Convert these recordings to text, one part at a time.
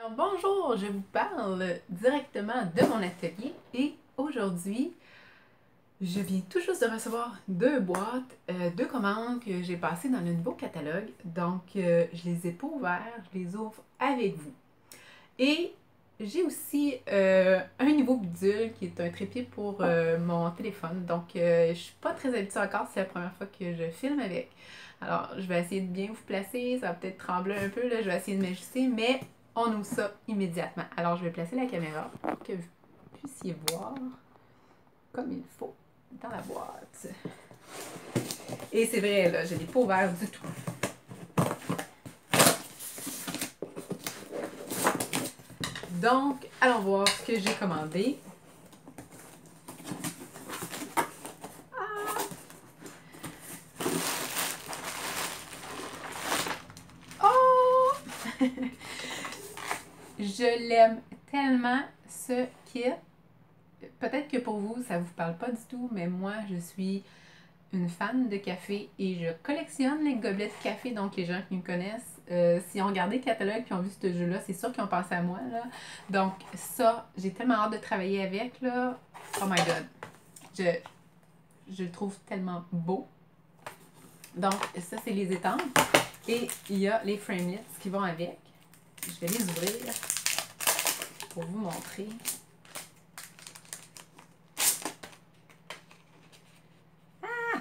Alors bonjour, je vous parle directement de mon atelier et aujourd'hui, je viens tout juste de recevoir deux boîtes, deux commandes que j'ai passées dans le nouveau catalogue. Donc, je les ai pas ouvertes, je les ouvre avec vous. Et j'ai aussi un nouveau bidule qui est un trépied pour mon téléphone. Donc, je suis pas très habituée encore, c'est la première fois que je filme avec. Alors, je vais essayer de bien vous placer, ça va peut-être trembler un peu, là, je vais essayer de m'ajuster, mais on ouvre ça immédiatement. Alors, je vais placer la caméra pour que vous puissiez voir comme il faut dans la boîte. Et c'est vrai, là, je ne l'ai pas ouvert du tout. Donc, allons voir ce que j'ai commandé. Oh! Je l'aime tellement, ce kit. Peut-être que pour vous, ça ne vous parle pas du tout, mais moi, je suis une fan de café et je collectionne les gobelets de café. Donc, les gens qui me connaissent, s'ils ont regardé le catalogue et ont vu ce jeu-là, c'est sûr qu'ils ont pensé à moi, là. Donc, ça, j'ai tellement hâte de travailler avec, là. Oh my God! Je le trouve tellement beau. Donc, ça, c'est les étampes. Et il y a les framelits qui vont avec. Je vais les ouvrir pour vous montrer. Ah!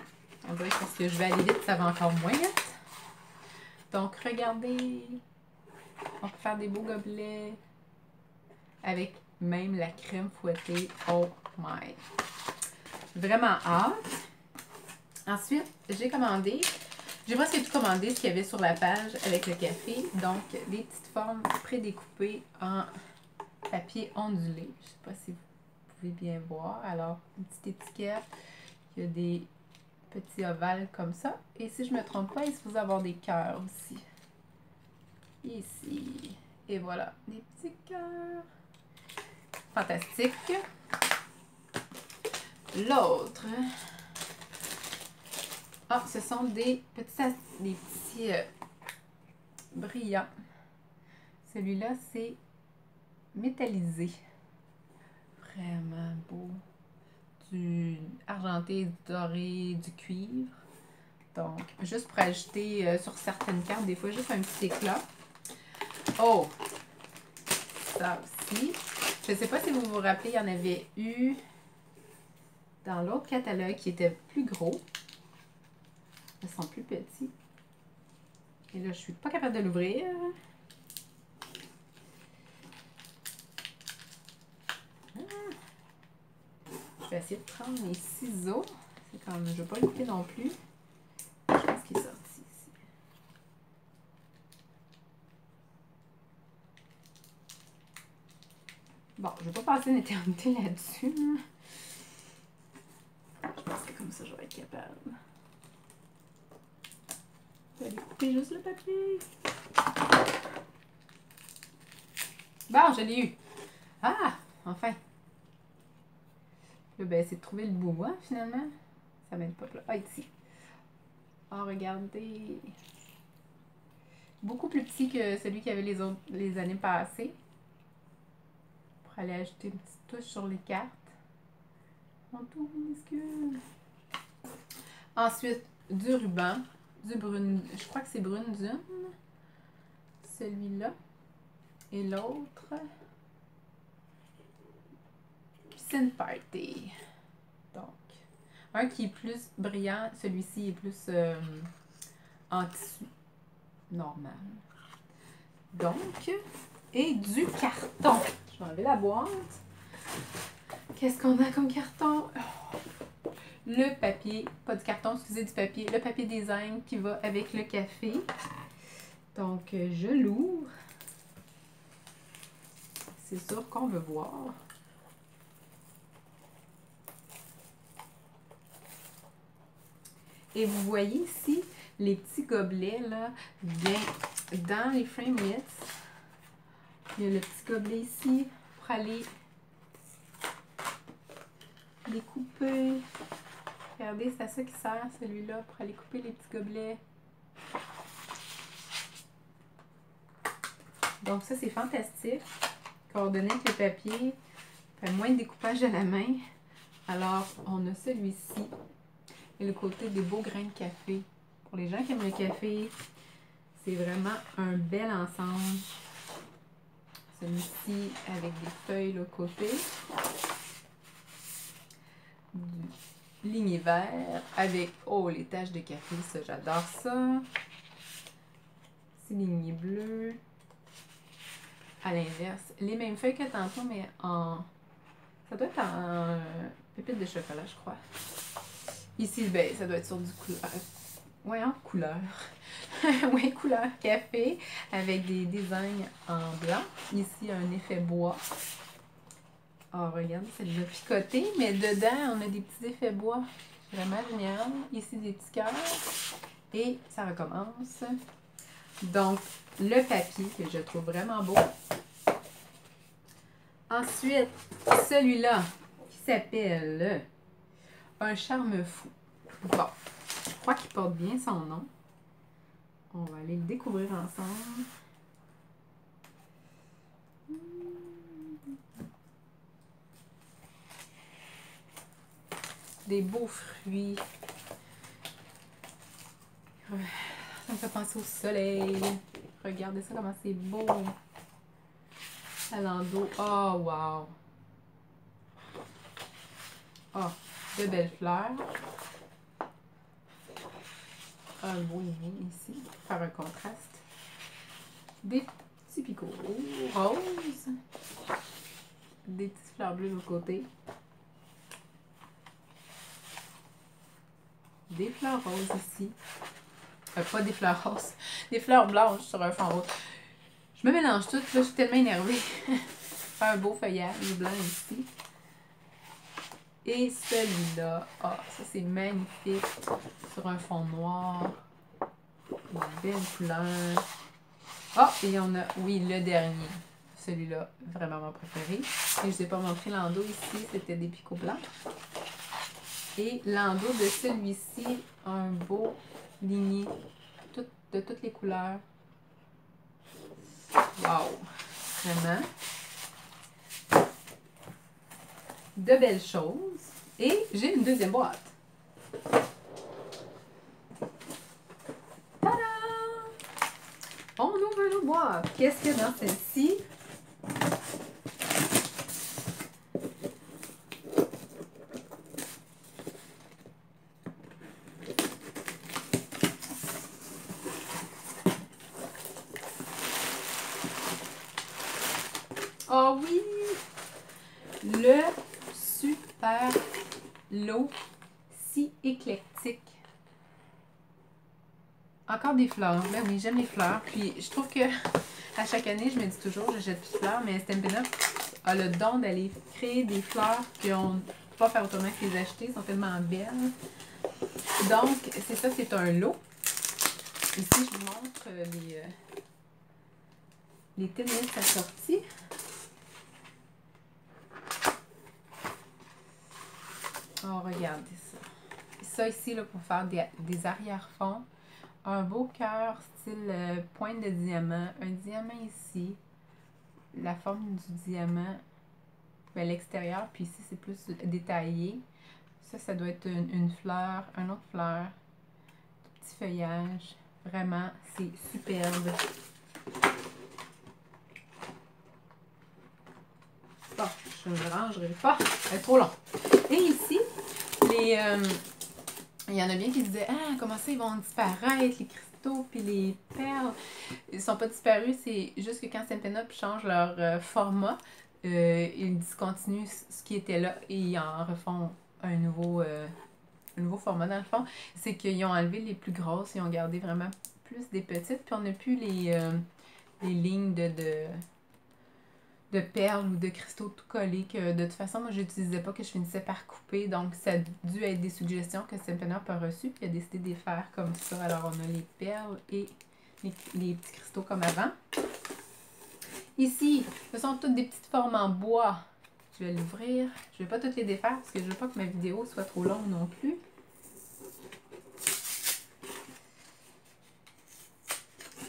On dirait que parce que je vais aller vite, ça va encore moins vite. Donc, regardez. On peut faire des beaux gobelets avec même la crème fouettée. Oh my! Vraiment hâte. Ensuite, j'ai commandé, j'ai presque tout commandé ce qu'il y avait sur la page avec le café. Donc, des petites formes prédécoupées en papier ondulé. Je ne sais pas si vous pouvez bien voir. Alors, une petite étiquette. Il y a des petits ovales comme ça. Et si je ne me trompe pas, il se peut avoir des cœurs aussi. Ici. Et voilà, des petits cœurs. Fantastique. L'autre. Ah, ce sont des petits brillants. Celui-là, c'est métallisé. Vraiment beau. Du argenté, doré, du cuivre. Donc, juste pour ajouter sur certaines cartes, des fois, juste un petit éclat. Oh! Ça aussi. Je ne sais pas si vous vous rappelez, il y en avait eu dans l'autre catalogue qui était plus gros. Ils sont plus petits. Et là, je ne suis pas capable de l'ouvrir. Je vais essayer de prendre mes ciseaux. C'est comme, je ne veux pas le couper non plus. Je pense qu'il est sorti ici. Bon, je ne vais pas passer une éternité là-dessus. Je pense que comme ça, je vais être capable. Je vais aller couper juste le papier. Bon, je l'ai eu. Ah, enfin. Là, ben, c'est de trouver le bout, hein, finalement. Ça m'aide pas là. Ah, ici. Ah, regardez. Beaucoup plus petit que celui qu'il y avait les années passées. Pour aller ajouter une petite touche sur les cartes. Mon tout minuscule. Ensuite, du ruban. Du brune. Je crois que c'est brune dune. Celui-là. Et l'autre. Piscine Party. Donc, un qui est plus brillant. Celui-ci est plus en tissu normal. Donc, et du carton. Je vais enlever la boîte. Qu'est-ce qu'on a comme carton? Oh. Le papier, pas du carton, excusez, du papier. Le papier design qui va avec le café. Donc, je l'ouvre. C'est sûr qu'on veut voir. Et vous voyez ici, les petits gobelets, là, bien dans les framelits. Il y a le petit gobelet ici pour aller les couper. Regardez, c'est à ça qui sert celui-là, pour aller couper les petits gobelets. Donc ça, c'est fantastique. Coordonné avec le papier. Fait moins de découpage à la main. Alors, on a celui-ci. Et le côté des beaux grains de café. Pour les gens qui aiment le café, c'est vraiment un bel ensemble. Celui-ci avec des feuilles de l'autre côté. Du ligné vert avec, oh, les taches de café, ça, j'adore ça. C'est ligné bleu. À l'inverse, les mêmes feuilles que tantôt, mais en... Ça doit être en pépite de chocolat, je crois. Ici, ben, ça doit être sur du couleur. Ouais, en couleur. Oui, couleur café avec des designs en blanc. Ici, un effet bois. Oh, regarde, c'est déjà picoté, mais dedans, on a des petits effets bois. Vraiment génial. Ici, des petits cœurs. Et ça recommence. Donc, le papier que je trouve vraiment beau. Ensuite, celui-là qui s'appelle Un charme fou. Bon, je crois qu'il porte bien son nom. On va aller le découvrir ensemble. Des beaux fruits. Ça me fait penser au soleil. Regardez ça, comment c'est beau. Alando. Oh, wow. Oh, de belles fleurs. Un beau lignée ici, pour faire un contraste. Des petits picots roses. Des petites fleurs bleues de l'autre côté. Des fleurs roses ici. Pas des fleurs roses. Des fleurs blanches sur un fond rose. Je me mélange tout, là, je suis tellement énervée. Un beau feuillage blanc ici. Et celui-là, ah, ça c'est magnifique. Sur un fond noir. Une belle couleur. Ah, et on a, oui, le dernier. Celui-là, vraiment mon préféré. Et je ne vous ai pas montré l'endos ici, c'était des picots blancs. Et l'endos de celui-ci, un beau ligné de toutes les couleurs. Wow! Vraiment. De belles choses. Et j'ai une deuxième boîte. Tada! On ouvre nos boîtes. Qu'est-ce qu'il y a dans celle-ci? Oh oui! Le super lot si éclectique. Encore des fleurs. Ben oui, j'aime les fleurs. Puis je trouve que à chaque année, je me dis toujours, je jette plus de fleurs, mais Stampin' Up a le don d'aller créer des fleurs qu'on ne peut pas faire autrement que les acheter. Elles sont tellement belles. Donc, c'est ça, c'est un lot. Ici, je vous montre les tennis assortis. Oh, regardez ça. Ça ici, là, pour faire des arrière-fonds. Un beau cœur style pointe de diamant. Un diamant ici. La forme du diamant à l'extérieur. Puis ici, c'est plus détaillé. Ça doit être une fleur, une autre fleur. Petit feuillage. Vraiment, c'est superbe. Bon, je ne rangerai pas. C'est trop long. Et ici, il y en a bien qui se disaient, ah, comment ça, ils vont disparaître, les cristaux puis les perles. Ils sont pas disparus, c'est juste que quand Stampin' Up change leur format, ils discontinuent ce qui était là et ils en refont un nouveau format dans le fond. C'est qu'ils ont enlevé les plus grosses, ils ont gardé vraiment plus des petites, puis on n'a plus les lignes de perles ou de cristaux tout collés que de toute façon, moi, je n'utilisais pas, que je finissais par couper. Donc, ça a dû être des suggestions que Stampin' Up a reçues. Puis, il a décidé de les faire comme ça. Alors, on a les perles et les petits cristaux comme avant. Ici, ce sont toutes des petites formes en bois. Je vais l'ouvrir. Je ne vais pas toutes les défaire parce que je ne veux pas que ma vidéo soit trop longue non plus.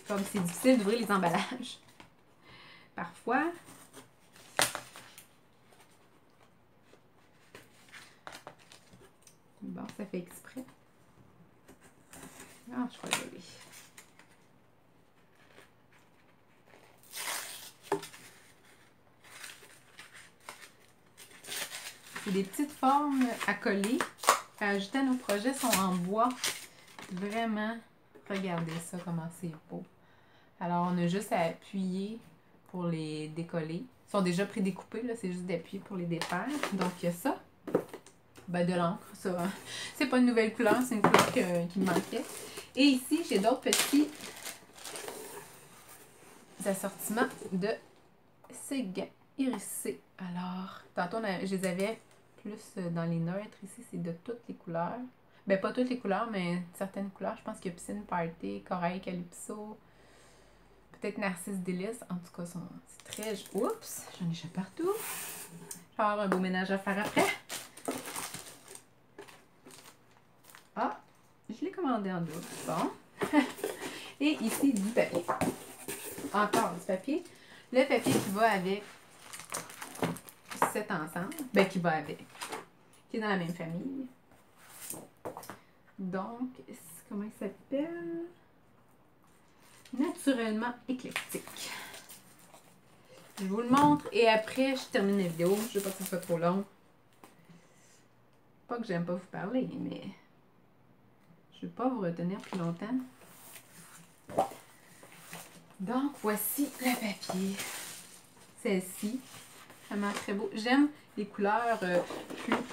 Comme c'est difficile d'ouvrir les emballages. parfois. Bon, ça fait exprès. Ah, je crois que oui. C'est des petites formes à coller, à ajouter à nos projets, sont en bois. Vraiment, regardez ça, comment c'est beau. Alors, on a juste à appuyer pour les décoller. Ils sont déjà prédécoupés, là, c'est juste d'appuyer pour les défaire. Donc, il y a ça. Ben, de l'encre, ça. C'est pas une nouvelle couleur, c'est une couleur qui me manquait. Et ici, j'ai d'autres petits assortiments de ces gants hérissés. Alors, tantôt, je les avais plus dans les neutres. Ici, c'est de toutes les couleurs. Ben, pas toutes les couleurs, mais certaines couleurs. Je pense qu'il y a Piscine Party, Corail Calypso, peut-être Narcisse Délice. En tout cas, c'est très... Oups, j'en échappe partout. Je vais avoir un beau ménage à faire après. Ah, je l'ai commandé en double. Bon. Et ici, du papier. Encore du papier. Le papier qui va avec cet ensemble. Ben, qui va avec. Qui est dans la même famille. Donc, comment il s'appelle? Naturellement éclectique. Je vous le montre et après, je termine la vidéo. Je ne veux pas que ce soit trop long. Pas que j'aime pas vous parler, mais je ne veux pas vous retenir plus longtemps. Donc, voici le papier. Celle-ci, vraiment très beau. J'aime les couleurs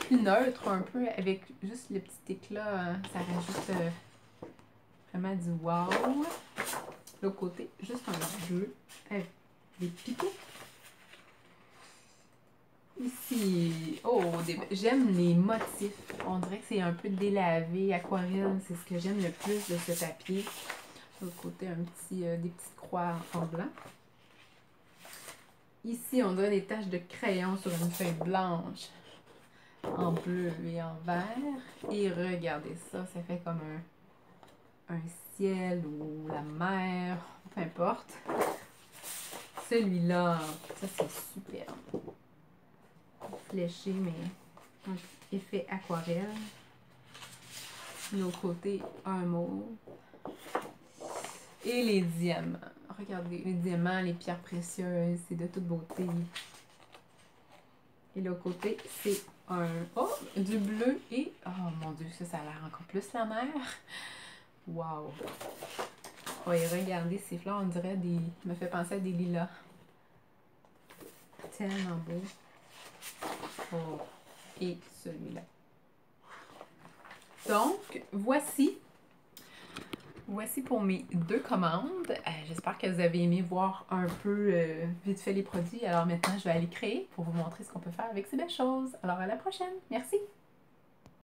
plus neutres un peu, avec juste le petit éclat. Ça rajoute vraiment du wow. L'autre côté, juste un bleu avec des picots. Ici, oh, j'aime les motifs. On dirait que c'est un peu délavé, aquarelle. C'est ce que j'aime le plus de ce papier. De l'autre côté, des petites croix en blanc. Ici, on dirait des taches de crayon sur une feuille blanche, en bleu et en vert. Et regardez ça, ça fait comme un ciel ou la mer, peu importe. Celui-là, ça c'est superbe. Fléché, mais un effet aquarelle. De l'autre côté, un mot. Et les diamants. Regardez, les diamants, les pierres précieuses, c'est de toute beauté. Et l'autre côté, c'est du bleu et... Oh mon Dieu, ça a l'air encore plus la mer. Wow! Oui, regardez ces fleurs, on dirait des... Ça me fait penser à des lilas. Tellement beau. Oh! Et celui-là. Donc, voici pour mes 2 commandes. J'espère que vous avez aimé voir un peu vite fait les produits. Alors maintenant, je vais aller créer pour vous montrer ce qu'on peut faire avec ces belles choses. Alors à la prochaine. Merci!